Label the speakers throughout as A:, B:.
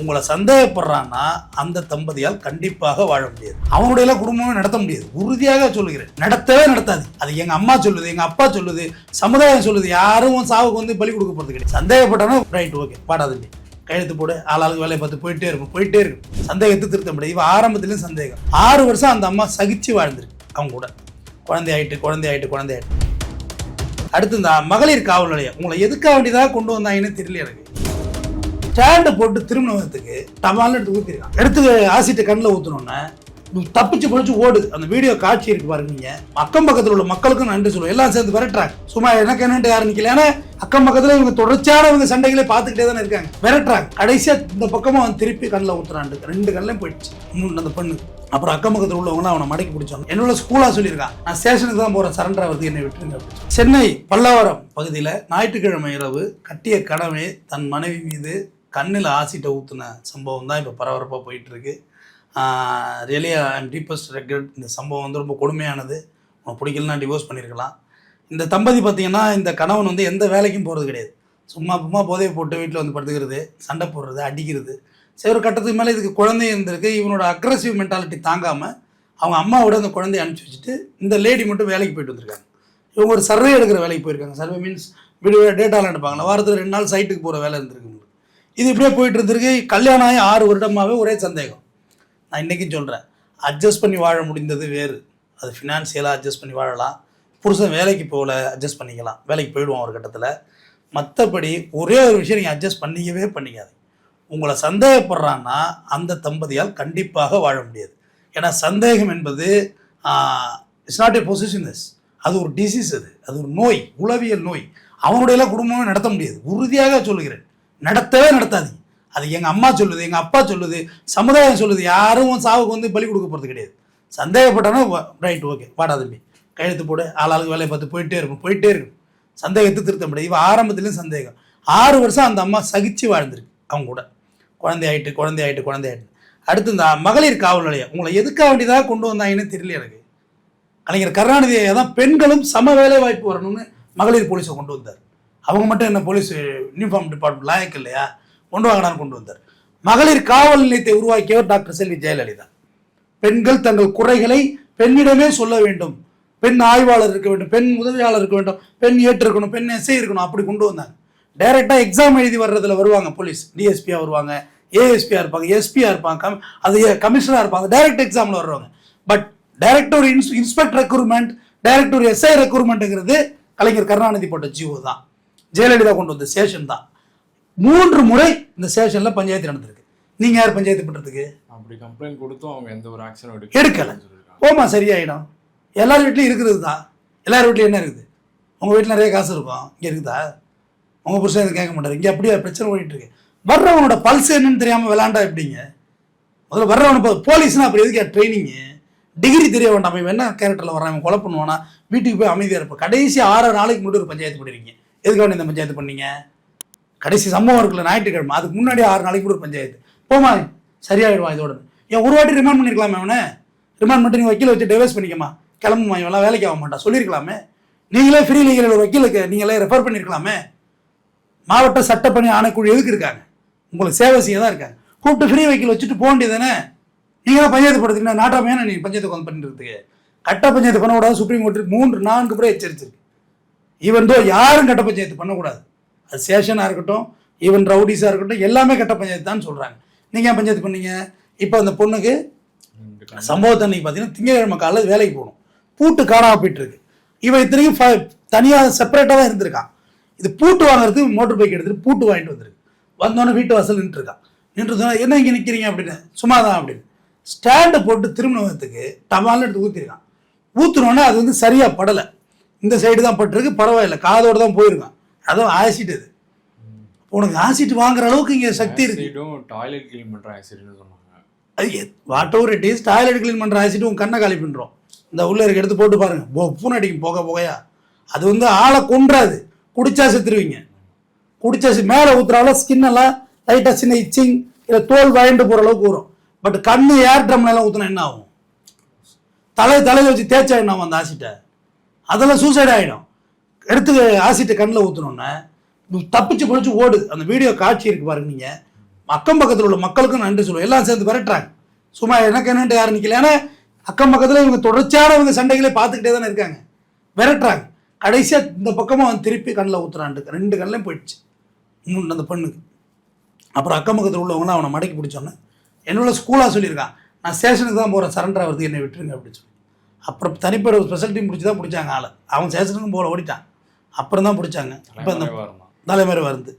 A: உங்களை சந்தேகப்படுறான்னா அந்த தம்பதியால் கண்டிப்பாக வாழ முடியாது. அவனுடைய குடும்பமே நடத்த முடியாது. உறுதியாக சொல்லுகிறேன், நடத்தவே நடத்தாது. அது எங்க அம்மா சொல்லுது, எங்க அப்பா சொல்லுது, சமுதாயம் சொல்லுது. யாரும் சாவுக்கு வந்து பலி கொடுக்க போறது கிடையாது. சந்தேகப்பட்டானா ரைட், ஓகே, பாடாதண்டி கையெழுத்து போடு, ஆளாளுக்கு வேலையை பார்த்து போயிட்டே இருக்கும். சந்தேகத்தை திருத்த முடியாது. இவ ஆரம்பத்திலும் சந்தேகம். 6 வருஷம் அந்த அம்மா சகிச்சு வாழ்ந்துருக்கு அவங்க கூட. குழந்தை ஆயிட்டு. அடுத்து இந்த மகளிர் காவல் நிலையம் உங்களை எதுக்காக வேண்டியதாக கொண்டு வந்தாங்கன்னு தெரியல எனக்கு. ஸ்டாண்டு போட்டு திருமணத்துக்கு டமால்னு எடுத்து ஊற்றிருக்கான். எடுத்து ஆசிட்டு கண்ணில் ஊற்றணுன்னே தப்பிச்சு பொழிச்சு ஓடுது. அந்த வீடியோ காட்சி இருக்கு பாருங்க. நீங்க அக்கம் பக்கத்தில் உள்ள மக்களுக்கும் நன்றி சொல்லுவோம். எல்லாம் சேர்ந்து விரட்டுறாங்க. சும்மா எனக்கு என்னன்ட்டு யாரும் நிக்கல. ஏன்னா அக்கம் பக்கத்தில் இவங்க தொடர்ச்சியான இவங்க சண்டைகளே பார்த்துக்கிட்டே தானே இருக்காங்க. விரட்டுறாங்க. கடைசியா இந்த பக்கமா அவன் திருப்பி கண்ணில் ஊத்துறாண்டு 2 கண்ணிலையும் போயிடுச்சு அந்த பெண்ணு. அப்புறம் அக்கம் பக்கத்தில் உள்ளவங்களாம் அவனை மடக்கி பிடிச்சாங்க. என்னோட ஸ்கூலா சொல்லியிருக்கான், நான் ஸ்டேஷனுக்கு தான் போறேன், சரண்டர் ஆகிறது, என்னை விட்டுருங்க. சென்னை பல்லாவரம் பகுதியில் ஞாயிற்றுக்கிழமை இரவு கட்டிய கனவே தன் மனைவி மீது கண்ணில் ஆசிட்டை ஊற்றின சம்பவம் தான் இப்போ பரபரப்பாக போயிட்டு இருக்கு. Really I'm deepest regret. இந்த சம்பவம் வந்து ரொம்ப கொடுமையானது. உனக்கு பிடிக்கலன்னா டிவோர்ஸ் பண்ணியிருக்கலாம். இந்த தம்பதி பார்த்தீங்கன்னா, இந்த கணவன் வந்து எந்த வேலைக்கும் போகிறது கிடையாது. சும்மா போதையை போட்டு வீட்டில் வந்து படுத்துக்கிறது, சண்டை போடுறது, அடிக்கிறது. சரி, ஒரு கட்டத்துக்கு மேலே இதுக்கு குழந்தை இருந்திருக்கு. இவனோட அக்ரெசிவ் மென்டாலிட்டி தாங்காமல் அவங்க அம்மாவோட அந்த குழந்தைய அனுப்பிச்சி வச்சுட்டு இந்த லேடி மட்டும் வேலைக்கு போயிட்டு வந்திருக்காங்க. இவங்க ஒரு சர்வே எடுக்கிற வேலைக்கு போயிருக்காங்க. சர்வே மீன்ஸ் வீடியோ டேட்டாலாம் எடுப்பாங்களா, வாரத்தில் 2 நாள் சைட்டுக்கு போகிற வேலை இருந்திருக்கு. இது இப்படியே போயிட்டு இருந்திருக்கு. கல்யாணம் ஆகி 6 வருடமாகவே ஒரே சந்தேகம். நான் இன்றைக்கும் சொல்கிறேன், அட்ஜஸ்ட் பண்ணி வாழ முடிந்தது வேறு. அது ஃபினான்சியலாக அட்ஜஸ்ட் பண்ணி வாழலாம். புருஷன் வேலைக்கு போகல, அட்ஜஸ்ட் பண்ணிக்கலாம், வேலைக்கு போயிடுவோம் ஒரு கட்டத்தில். மற்றபடி ஒரே ஒரு விஷயம் நீங்கள் அட்ஜஸ்ட் பண்ணிக்காது. உங்களை சந்தேகப்படுறான்னா அந்த தம்பதியால் கண்டிப்பாக வாழ முடியாது. ஏன்னா சந்தேகம் என்பது இட்ஸ் நாட் ஏ பொசிஷனஸ். அது ஒரு டிசீஸ். அது ஒரு நோய், உளவியல் நோய். அவனுடைய குடும்பமே நடத்த முடியாது. உறுதியாக சொல்லுகிறேன், நடத்தவே நடத்தாது. அது எங்கள் அம்மா சொல்லுது, எங்கள் அப்பா சொல்லுது, சமுதாயம் சொல்லுது. யாரும் சாவுக்கு வந்து பலி கொடுக்க போகிறது கிடையாது. சந்தேகப்பட்டானா ரைட், ஓகே, பாடாதண்டி கையெழுத்து போடு, ஆளாளுக்கு வேலையை பார்த்து போயிட்டே இருக்கும். சந்தேகத்தை திருத்த முடியாது. இவ ஆரம்பத்திலும் சந்தேகம். 6 வருஷம் அந்த அம்மா சகிச்சு வாழ்ந்துருக்கு அவங்க கூட. குழந்தை ஆயிட்டு. அடுத்து இந்த மகளிர் காவல் நிலையம் உங்களை எதுக்காக வேண்டியதாக கொண்டு வந்தாங்கன்னு தெரியல எனக்கு. கலைஞர் கருணாநிதியை தான் பெண்களும் சம வேலை வாய்ப்பு வரணும்னு மகளிர் போலீஸை கொண்டு வந்தார். அவங்க மட்டும் என்ன போலீஸ் யூனிஃபார்ம் டிபார்ட்மெண்ட் லாயக்கு இல்லையா, கொண்டு வாங்கடான்னு கொண்டு வந்தார். மகளிர் காவல் நிலையத்தை உருவாக்கியவர் டாக்டர் செல்வி ஜெயலலிதா. பெண்கள் தங்கள் குறைகளை பெண்ணிடமே சொல்ல வேண்டும், பெண் ஆய்வாளர் இருக்க வேண்டும், பெண் உதவியாளர் இருக்க வேண்டும், பெண் ஏற்று இருக்கணும், பெண் எஸ்ஐ இருக்கணும். அப்படி கொண்டு வந்தாங்க. டைரெக்டாக எக்ஸாம் எழுதி வர்றதுல வருவாங்க போலீஸ். டிஎஸ்பியாக வருவாங்க, ஏஎஸ்பியாக இருப்பாங்க, எஸ்பியாக இருப்பாங்க, அது கமிஷனராக இருப்பாங்க. டைரக்ட் எக்ஸாமில் வர்றவங்க. பட் டைரக்ட் ஒரு இன்ஸ்பெக்டர் ரெக்ரூட்மெண்ட், டைரக்ட் ஒரு எஸ்ஐ ரெக்ரூட்மெண்ட்டுங்கிறது கலைஞர் கருணாநிதி போட்ட ஜிஓ தான். ஜெயலலிதா கொண்டு வந்த சேஷன் தான். 3 முறை இந்த சேஷன்ல பஞ்சாயத்து நடந்திருக்கு. நீங்க யார் பஞ்சாயத்து பண்றதுக்கு?
B: அப்படி கம்ப்ளைண்ட் கொடுத்தும் அவங்க எந்த ஒரு ஆக்ஷனும்
A: எடுக்கல. போமா, சரியாயிடும். எல்லார் வீட்லயும் இருக்கிறது தான். எல்லார் வீட்லயும் என்ன இருக்குது? உங்க வீட்டில் நிறைய காசு இருக்கும், இங்க இருக்குதா? உங்க புருஷன் எதுவும் கேட்க மாட்டாரு. இங்க அப்படியே பிரச்சனை ஓடிட்டு இருக்கு. வர்றவனோட பல்ஸ் என்னன்னு தெரியாம விளாண்டா எப்படிங்க? முதல்ல வர்றவன போலீஸ்னா அப்படி எதுக்கு ட்ரைனிங்கு? டிகிரி தெரிய வேண்டாம். இவன் என்ன கேரக்டர்ல வர்றான், கொலை பண்ணுவானா, வீட்டுக்கு போய் அமைதியா இருப்ப. கடைசி 6 நாளைக்கு முன்னாடி ஒரு பஞ்சாயத்து பண்ணிருக்கீங்க. எதுக்காக இந்த பஞ்சாயத்து பண்ணீங்க? கடைசி சம்பவம் இருக்குல்ல, ஞாயிற்றுக்கிழமை, அதுக்கு முன்னாடி 6 நாளைக்கு கூட ஒரு பஞ்சாயத்து. போமா, சரியாயிடுவான் இதோட. ஏன் ஒரு வாட்டி ரிமாண்ட் பண்ணிருக்கலாமே அவனை? ரிமாண்ட் பண்ணி நீ வக்கீல வச்சு டிவைஸ் பண்ணிக்கமா, கிளம்புமா, இவெல்லாம் வேலைக்கு ஆக மாட்டான் சொல்லியிருக்கலாமே. நீங்களே ஃப்ரீ லீகல் ஒரு வக்கீலுக்கு நீங்களே ரெஃபர் பண்ணியிருக்கலாமே. மாவட்ட சட்டப்பணி ஆணைக்குழு எதுக்கு இருக்காங்க? உங்களுக்கு சேவை செய்ய தான் இருக்காங்க. கூப்பிட்டு ஃப்ரீ வக்கீல் வச்சுட்டு போக வேண்டியது தானே. நீங்களாம் பஞ்சாயத்து படுத்துக்கீங்கன்னா நாட்டாமையான நீ பஞ்சாயத்து உட்காந்து பண்ணிட்டு கட்ட பஞ்சாயத்து பண்ணக்கூடாது. சுப்ரீம் கோர்ட்டு 3-4 முறை எச்சரிச்சிருக்கு. ஈவன் தோ யாரும் கட்ட பஞ்சாயத்து பண்ணக்கூடாது. அது சேஷனாக இருக்கட்டும், ஈவன் ரவுடிஸாக இருக்கட்டும், எல்லாமே கட்ட பஞ்சாயத்து தான் சொல்கிறாங்க. நீங்கள் ஏன் பஞ்சாயத்து பண்ணீங்க? இப்போ அந்த பொண்ணுக்கு சம்பவத்தை அன்னைக்கு பார்த்தீங்கன்னா திங்கட்கிழமை காலையில் வேலைக்கு போகணும். பூட்டு காணாமல் போயிட்டு இருக்கு. இவன் இத்தனைக்கும் தனியாக செப்பரேட்டாக தான் இருந்திருக்கான். இது பூட்டு வாங்குறதுக்கு மோட்டர் பைக் எடுத்துகிட்டு பூட்டு வாங்கிட்டு வந்துருக்கு. வந்தோடனே வீட்டு வாசல் நின்றுருக்கான். என்ன இங்கே நிற்கிறீங்க அப்படின்னு. சும்மா தான் அப்படின்னு ஸ்டாண்டை போட்டு திருமணத்துக்கு டமால்னு எடுத்து ஊற்றிருக்கான். ஊற்றுனோடனே அது வந்து சரியாக படலை. இந்த சைடு தான் பட்டிருக்கு, பரவாயில்ல, காதோடு தான் போயிருக்கான். அதுவும் ஆசிட். அது உனக்கு ஆசிட் வாங்குற அளவுக்கு இங்கே சக்தி இருக்கு.
B: டாய்லெட் கிளீன் பண்ணுற ஆசிட்னு சொன்னாங்க.
A: அது what ever it is, toilet clean பண்ணுற ஆசிட் உங்கள் கண்ணை காலி பண்ணுறோம். இந்த உள்ள இருக்க எடுத்து போட்டு பாருங்க, பூனை அடிக்கும் புகையா. அது வந்து ஆளை கொன்றாது. குடிச்சா செத்துருவீங்க. குடிச்சா மேலே ஊற்றுறாலும் ஸ்கின்னெல்லாம் லைட்டாக சின்ன இச்சிங் இல்லை தோல் வாங்கிட்டு போகிற அளவுக்கு வரும். பட் கண்ணு ஏர் ட்ரம்லாம் ஊற்றினா என்ன ஆகும்? தலையில் வச்சு தேய்ச்சா என்ன ஆகும்? அந்த ஆசிட்டை அதெல்லாம் சூசைட் ஆகிடும். எடுத்து ஆசிட்டை கண்ணில் ஊற்றணுன்னே தப்பிச்சு பொழிச்சு ஓடுது. அந்த வீடியோ காட்சி இருக்கு பாருங்க. நீங்கள் அக்கம் பக்கத்தில் உள்ள மக்களுக்கும் நன்றி சொல்லுவோம். எல்லாம் சேர்ந்து விரட்டுறாங்க. சும்மா எனக்கு என்னன்ட்டு யாரும் நிற்கல. ஏன்னா அக்கம் பக்கத்தில் இவங்க தொடர்ச்சியான இவங்க சண்டைகளே பார்த்துக்கிட்டே தானே இருக்காங்க. விரட்டுறாங்க. கடைசியாக இந்த பக்கமாக வந்து திருப்பி கண்ணில் ஊற்றுறாண்டு 2 கண்ணிலையும் போயிடுச்சு அந்த பெண்ணுக்கு. அப்புறம் அக்கம் பக்கத்தில் உள்ளவங்களாம் அவனை மடக்கி பிடிச்சோன்னே என்னோட ஸ்கூலாக சொல்லியிருக்கான், நான் ஸ்டேஷனுக்கு தான் போகிறேன், சரண்டர் ஆகிறதுக்கு என்னை விட்டுருங்க அப்படின்னு சொல்லி. அப்புறம் தனிப்பட ஒரு ஸ்பெஷல் டீம் பிடிச்சி தான் பிடிச்சாங்க ஆளை. அவன் ஸ்டேஷனுக்கும் போல ஓடிட்டான். அப்புறம் தான் பிடிச்சாங்க. இப்போ அந்த தலைமுறை வருது.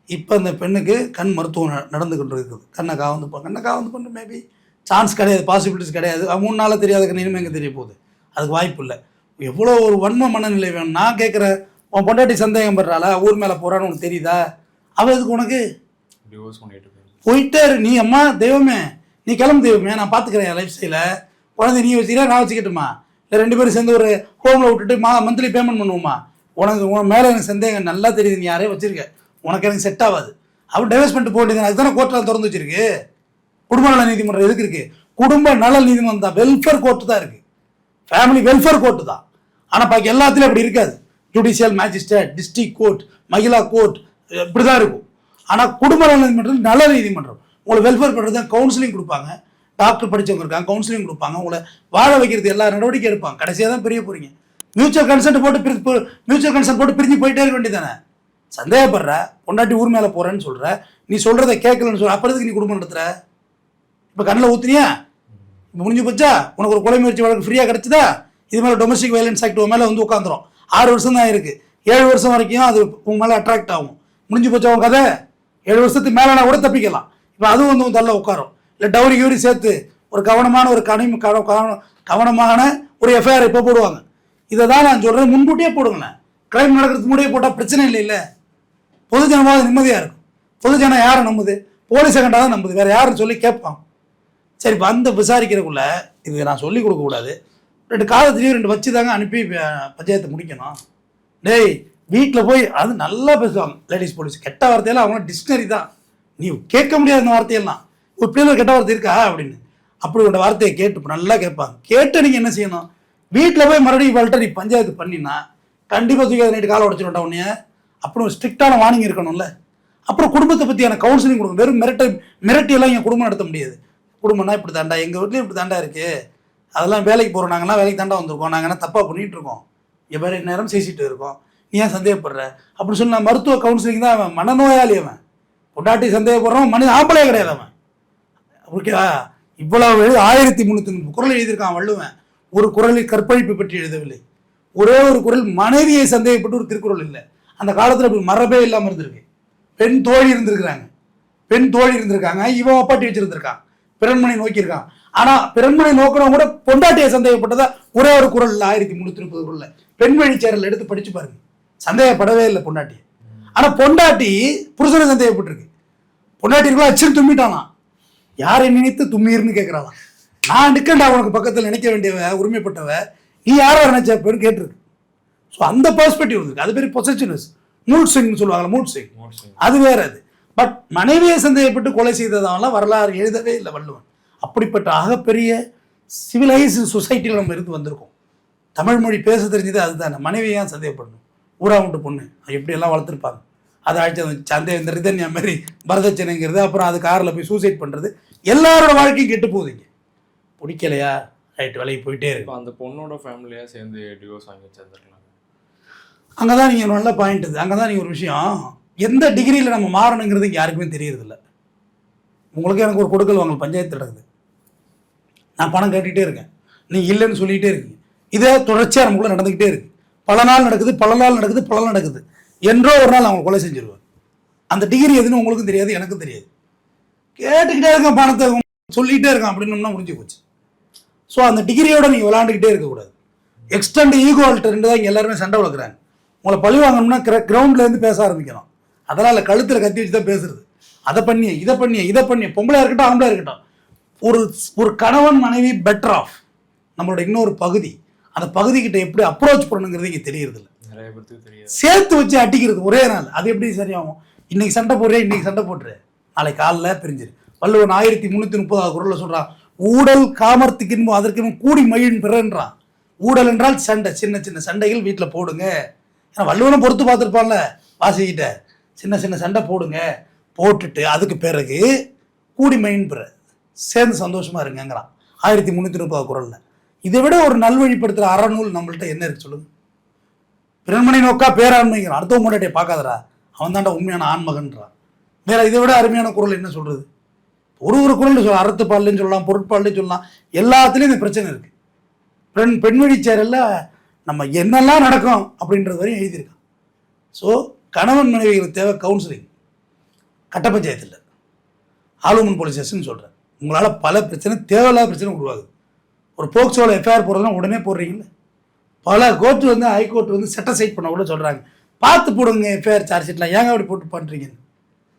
A: இப்போ அந்த பெண்ணுக்கு கண் மருத்துவம் நடந்து கொண்டு இருக்குது. கண்ணை காவந்து பண்ணு மேபி சான்ஸ் கிடையாது, பாசிபிலிட்டிஸ் கிடையாது. 3 நாளாக தெரியாத கண்ணு இனிமேல் எங்கே தெரிய போகுது? அதுக்கு வாய்ப்பு இல்லை. எவ்வளோ ஒரு வன்ம மனநிலை வேணும். நான் கேட்குறேன், உன் பொண்டாட்டி சந்தேகம் படுறாளா, ஊர் மேலே போகிறான்னு உனக்கு தெரியுதா? அவள் எதுக்கு உனக்கு? போயிட்டே இரு. நீ அம்மா தெய்வமே, நீ கிளம்பு தெய்வமே, நான் பார்த்துக்கிறேன் என் லைஃப் ஸ்டைலை. குழந்தை நீ வச்சுக்கிறா, நான் வச்சுக்கிட்டுமா? இல்லை 2 பேரும் சேர்ந்து ஒரு ஹோமில் விட்டுட்டு மந்த்லி பேமெண்ட் பண்ணுவோமா? உன் மேலே எனக்கு சந்தேகம் நல்லா தெரியுது, நீ யாரையும் வச்சிருக்க, உனக்கு எனக்கு செட் ஆகாது. அவன் டைவர்ஸ் பண்ணிட்டு போக வேண்டியது. அதுதானே கோர்ட்டில் திறந்து வச்சிருக்கு. குடும்ப நல நீதிமன்றம் எதுக்கு இருக்குது? குடும்ப நல நீதிமன்றம் தான், வெல்ஃபேர் கோர்ட்டு தான் இருக்குது, ஃபேமிலி வெல்ஃபேர் கோர்ட்டு தான். ஆனால் பாக்கி எல்லாத்துலேயும் அப்படி இருக்காது. Judicial magistrate, district court, Mahila court இப்படி தான் இருக்கும். ஆனால் குடும்ப நல நீதிமன்றம் நல்ல நீதிமன்றம். உங்களை வெல்ஃபேர் பண்ணுறது தான், கவுன்சிலிங் கொடுப்பாங்க. டாக்டர் படித்தவங்க இருக்காங்க, கவுன்சிலிங் கொடுப்பாங்க. உங்களை வாழ வைக்கிறது எல்லா நடவடிக்கை எடுப்பாங்க. கடைசியாக தான் பிரிய போகிறீங்க. மியூச்சுவல் கன்சென்ட் போட்டு பிரிஞ்சு போயிட்டே இருக்க வேண்டியதானே? சந்தேகப்படுற பொண்டாட்டி ஊர் மேலே போகிறேன்னு சொல்கிற, நீ சொல்கிறத கேட்கலன்னு சொல்கிற, அப்புறத்துக்கு நீ குடும்பம் நடத்துகிற? இப்போ கண்ணில் ஊற்றுனியா? இப்போ முடிஞ்சு போச்சா? உனக்கு ஒரு கொலை முயற்சி வழக்கு ஃப்ரீயாக கிடச்சிதா? இது மேலே டொமஸ்டிக் வயலன்ஸ் ஆக்ட் மேலே வந்து உட்காந்துரும். 6 வருஷம் தான் இருக்குது. 7 வருஷம் வரைக்கும் அது உங்க மேலே அட்ராக்ட் ஆகும். முடிஞ்சு போச்சா உங்க கதை? 7 வருஷத்துக்கு மேலேனா கூட தப்பிக்கலாம். இப்போ அதுவும் வந்து தள்ள உட்காரும். இல்லை டவுரி கியூரி சேர்த்து ஒரு கவனமான ஒரு எஃப்ஐஆர் இப்போ போடுவாங்க. இதை தான் நான் சொல்கிறேன், முன்கூட்டியே போடுங்களேன். கிரைம் நடக்கிறதுக்கு முன்னாடியே போட்டால் பிரச்சனை இல்லை. பொதுஜனமாக நிம்மதியாக இருக்கும். பொதுஜனம் யாரை நம்புது? போலீஸை கண்டா தான் நம்புது, வேறு யாருன்னு சொல்லி கேட்பான். சரி, இப்போ அந்த விசாரிக்கிறக்குள்ள இது நான் சொல்லி கொடுக்கக்கூடாது. 2 காலத்துலேயும் 2 வச்சு தாங்க அனுப்பி பஞ்சாயத்தை முடிக்கணும். டேய் வீட்டில் போய் அது நல்லா பேசுவாங்க லேடிஸ் போலீஸ். கெட்ட வார்த்தையெல்லாம் அவங்க டிக்ஷனரி தான், நீ கேட்க முடியாது இந்த வார்த்தையெல்லாம். ஒரு பிள்ளைங்க கெட்ட வார்த்தை இருக்கா அப்படின்னு அப்படி ஒரு வார்த்தையை கேட்டு நல்லா கேட்பாங்க. கேட்டு நீங்கள் என்ன செய்யணும்? வீட்டில் போய் மறுபடியும் இவள்கிட்ட நீ பஞ்சாயத்து பண்ணினா கண்டிப்பாக தூக்கி அதை நைட்டு காலை உடச்சுட்டா உடனே. அப்புறம் ஒரு ஸ்ட்ரிக்டான வார்னிங் இருக்கணும்ல. அப்புறம் குடும்பத்தை பற்றியான கவுன்சிலிங் கொடுக்கணும். வெறும் மிரட்டியெல்லாம் எங்கள் குடும்பம் நடத்த முடியாது. குடும்பம்னா இப்படி தாண்டா, எங்கள் வீட்லேயும் இப்படி தாண்டா இருக்குது, அதெல்லாம் வேலைக்கு போகிறோம், நாங்கள்லாம் வேலைக்கு தாண்டா வந்திருக்கோம், நாங்கள் என்ன தப்பாக பண்ணிகிட்டு இருக்கோம், எவ்வளோ நேரம் பேசிட்டு இருக்கோம், நீ ஏன் சந்தேகப்படுற அப்படின்னு சொல்லி நான் மருத்துவ கவுன்சிலிங் தான். அவன் மனநோயாளி, அவன் பொண்டாட்டி சந்தேகப்படுறவன் மனித ஆம்பளே கிடையாது அவன். ஓகேவா? இவ்வளவு 1300 குறள் எழுதியிருக்கான் வள்ளுவன். ஒரு குறளில் கற்பழிப்பு பற்றி எழுதவில்லை. ஒரே ஒரு குறள் மனைவியை சந்தேகப்பட்டு ஒரு திருக்குறள் இல்லை. அந்த காலத்தில் அப்படி மரபே இல்லாமல் இருந்திருக்கு. பெண் தோழி இருந்திருக்காங்க, இவன் ஒப்பாட்டி வச்சிருந்திருக்கான், பிறன்மனை நோக்கியிருக்கான். ஆனால் பிறன்மனை நோக்கிறவங்க கூட பொண்டாட்டியை சந்தேகப்பட்டதா ஒரே ஒரு குறள் 1330 குறள்ல பெண் வழி சேரல் எடுத்து படிச்சு பாருங்க. சந்தேகப்படவே இல்லை பொண்டாட்டியை. ஆனால் பொண்டாட்டி புருஷனை சந்தேகப்பட்டிருக்கு. பொண்டாட்டி இருக்கலாம் அச்சுன்னு தும்பிட்டானா, யாரை நினைத்து தும்மீர்னு கேட்குறாளாம். நான் நிற்கண்டா உனக்கு பக்கத்தில் நினைக்க வேண்டியவ, உரிமைப்பட்டவ, நீ யாரோ நினைச்ச பேர் கேட்டிருக்கு. ஸோ அந்த பெர்ஸ்பெக்டிவ் இருக்கு. அது பேர் பொசசிவ்னஸ், மூட் ஸ்விங் சொல்லுவாங்க. மூட் ஸ்விங் அது வேற. அது பட் மனைவியை சந்தேகப்பட்டு கொலை செய்ததாலாம் வரலாறு எழுதவே இல்லை வள்ளுவன். அப்படிப்பட்ட ஆகப்பெரிய சிவிலைஸ்டு சொசைட்டியில் நம்ம இருந்து வந்திருக்கோம். தமிழ் மொழி பேச தெரிஞ்சது அதுதானே. மனைவியை ஏன் சந்தேகப்படணும்? ஊரா விட்டு பொண்ணு எப்படியெல்லாம் வளர்த்துருப்பாங்க. அதை அழைச்சது சந்தேகம், இந்த ரிதன்யா மாதிரி வரதட்சணைங்கிறது, அப்புறம் அது காரில் போய் சூசைட் பண்ணுறது, எல்லாரோட வாழ்க்கையும் கெட்டு போகுதுங்க. பிடிக்கலையா ரைட், வேலைக்கு போயிட்டே இருக்கு.
B: அந்த பொண்ணோட ஃபேமிலியாக சேர்ந்து டிவோர்ஸ் வாங்கி வச்சிருந்துருக்கலாம்.
A: அங்கே தான் நீங்கள் நல்ல பாயிண்ட். இது அங்கே தான் நீங்கள் ஒரு விஷயம், எந்த டிகிரியில் நம்ம மாறணுங்கிறது இங்கே யாருக்குமே தெரியறதில்ல. உங்களுக்கு எனக்கு ஒரு கொடுக்கல் வாங்கல் பஞ்சாயத்து நடக்குது, நான் பணம் கேட்டுகிட்டே இருக்கேன், நீங்கள் இல்லைன்னு சொல்லிகிட்டே இருக்கீங்க. இதே தொடர்ச்சியாக நமக்குள்ளே நடந்துக்கிட்டே இருக்குது. பல நாள் நடக்குது. என்றோ ஒரு நாள் அவங்க கொலை செஞ்சிருவாங்க. அந்த டிகிரி எதுன்னு உங்களுக்கும் தெரியாது, எனக்கும் தெரியாது. கேட்டுக்கிட்டே இருக்கேன், பணத்தை சொல்லிகிட்டே இருக்கான் அப்படின்னோம்னா முடிஞ்சு போச்சு. ஸோ அந்த டிகிரியோட நீங்கள் விளாண்டுக்கிட்டே இருக்கக்கூடாது. எக்ஸ்டெண்ட் ஈக்குவாலிட்டி தான் இங்கே எல்லாருமே சண்டை வளர்க்குறாங்க. உங்களை பழி வாங்கணும்னா கிரவுண்ட்லேருந்து பேச ஆரம்பிக்கணும். அதெல்லாம் இல்லை, கழுத்தில் கத்தி வச்சு தான் பேசுறது. அதை பண்ணியே இதை பண்ணியே பொம்பளையாக இருக்கட்டும் ஆம்பளையாக இருக்கட்டும், ஒரு கணவன் மனைவி பெட்டர் ஆஃப் நம்மளோட இன்னொரு பகுதி. அந்த பகுதிக்கிட்ட எப்படி அப்ரோச் பண்ணணுங்கிறது இங்கே தெரியறதில்ல. சேர்த்து வச்சு அடிக்கிறது ஒரே நாள், அது எப்படி சரியாகும்? இன்னைக்கு சண்டை போட்டுரு, நாளைக்கு காலில் பிரிஞ்சிரு. வள்ளுவன் 1330 குறளில் சொல்கிறான், ஊடல் காமர்த்துக்கின்போ அதற்கு கூடி மகிழ் பிறன்றான். ஊடல் என்றால் சண்டை, சின்ன சண்டைகள் வீட்டில் போடுங்க. ஏன்னா வள்ளுவனை பொறுத்து பார்த்துருப்பான்ல வாசிக்கிட்ட, சின்ன சண்டை போடுங்க, போட்டுட்டு அதுக்கு பிறகு கூடிமையின் பிற சேர்ந்து சந்தோஷமாக இருங்கங்கிறான் 1330 குறளில். இதை விட ஒரு நல்வழிப்படுத்துகிற அறநூல் நம்மள்ட்ட என்ன இருக்கு சொல்லுங்க? பிறன்மனை நோக்கா பேராண்மைங்கிறான். அடுத்த முன்னாடியே பார்க்காதரா, அவன் தாண்டா உண்மையான ஆண்மகன்றான். வேற இதை விட அருமையான குறள் என்ன சொல்றது? ஒரு குறள் சொல்லலாம், அறத்துப்பால்லையும் சொல்லலாம், பொருட்பால்லையும் சொல்லலாம், எல்லாத்துலேயும் இந்த பிரச்சனை இருக்கு. பெண் வழி சேரல்ல நம்ம என்னெல்லாம் நடக்கும் அப்படின்றது வரையும் எழுதியிருக்கான். ஸோ கணவன் மனைவிகளுக்கு தேவை கவுன்சிலிங். கட்ட பஞ்சாயத்தில் ஆலுமன் போலீஸ் ஸ்டேஷன் சொல்கிறேன். உங்களால் பல பிரச்சனை, தேவையில்லாத பிரச்சனை உருவாகுது. ஒரு போக்சோவில் எஃப்ஐஆர் போடுறதுனா உடனே போடுறீங்களே. பல கோர்ட்டு வந்து ஹைகோர்ட் வந்து செட்டசைட் பண்ண கூட சொல்கிறாங்க, பார்த்து போடுங்க எஃப்ஐஆர் சார்ஜ் ஷீட்லாம், ஏங்க அப்படி போட்டு பண்ணுறீங்கன்னு.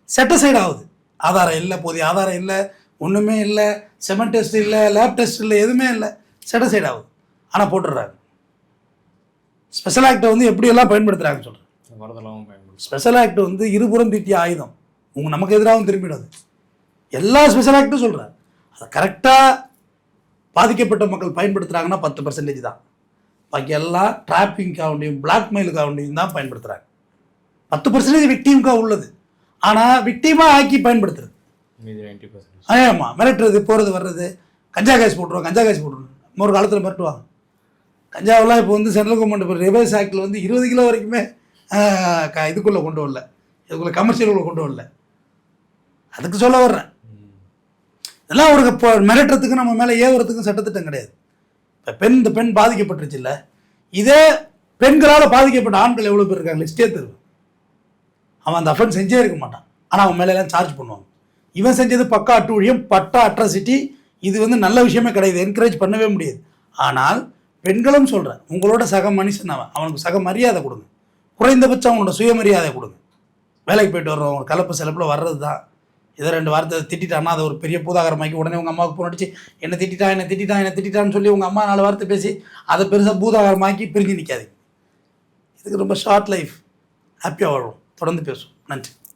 A: செட்டசைட் ஆகுது. ஆதாரம் இல்லை, போதிய ஆதாரம் இல்லை, ஒன்றுமே இல்லை, செமன் டெஸ்ட் இல்லை, லேப் டெஸ்ட் இல்லை, எதுவுமே இல்லை, செட்டசைட் ஆகுது. ஆனால் போட்டுடுறாங்க. ஸ்பெஷல் ஆக்டை வந்து எப்படியெல்லாம் பயன்படுத்துகிறாங்கன்னு சொல்கிறேன். ஸ்பெஷல் ஆக்ட் வந்து இருபுறம் தீட்டிய ஆயுதம், நமக்கு எதிராகவும் திரும்பிடாது. எல்லா ஸ்பெஷல் ஆக்டும் சொல்கிறேன், அதை கரெக்டாக பாதிக்கப்பட்ட மக்கள் பயன்படுத்துகிறாங்கன்னா 10% தான். பாக்கி எல்லாம் டிராப்பிங்காக பிளாக்மெயிலுக்காக தான் பயன்படுத்துகிறாங்க. 10% விக்டீமுக்காக உள்ளது. ஆனால் விக்டீமாக ஆக்கி பயன்படுத்துறது. ஆமாம், மிரட்டுறது, போகிறது வர்றது, கஞ்சா கேஸ் போட்டுருவோம். ஒரு காலத்தில் மிரட்டுவாங்க. கஞ்சாவெல்லாம் இப்போ வந்து சென்ட்ரல் கவர்மெண்ட் இப்போ ரிவர்ஸ் ஆக்டில் வந்து 20 கிலோ வரைக்குமே இதுக்குள்ளே கொண்டு வரல, இதுக்குள்ளே கமர்ஷியலுக்குள்ளே கொண்டு வரல. அதுக்கு சொல்ல வர்றேன். இதெல்லாம் ஒரு மிரட்டுறதுக்கு நம்ம மேலே ஏவுறதுக்கும் சட்டத்திட்டம் கிடையாது. இப்போ இந்த பெண் பாதிக்கப்பட்டுருச்சு இல்லை, இதே பெண்களால் பாதிக்கப்பட்ட ஆண்கள் எவ்வளோ பேர் இருக்காங்க லிஸ்டே தருவேன். அவன் அந்த அஃபென்ஸ் செஞ்சே இருக்க மாட்டான், ஆனால் அவன் மேலெல்லாம் சார்ஜ் பண்ணுவாங்க. இவன் செஞ்சது பக்கா அட்டூழியம், பட்டா அட்ராசிட்டி. இது வந்து நல்ல விஷயமே கிடையாது, என்கரேஜ் பண்ணவே முடியாது. ஆனால் பெண்களும் சொல்கிறேன், உங்களோட சக மனுஷன் அவனுக்கு சக மரியாதை கொடுங்க. குறைந்தபட்சம் அவனோட சுயமரியாதை கொடுங்க. வேலைக்கு போயிட்டு வர்றோம், ஒரு கலப்பு செலப்பில் வர்றது தான். இதை 2 வார்த்தை திட்டான்னா அதை ஒரு பெரிய பூதாகரமாக்கி உடனே உங்கள் அம்மாவுக்கு ஃபோன் அடிச்சு என்ன திட்டான்னு சொல்லி உங்கள் அம்மா 4 வார்த்தை பேசி அதை பெருசாக பூதாகரமாக்கி பிரிஞ்சு நிற்காதீங்க. இதுக்கு ரொம்ப ஷார்ட் லைஃப், ஹாப்பியாக வாழும். தொடர்ந்து பேசுவோம். நன்றி.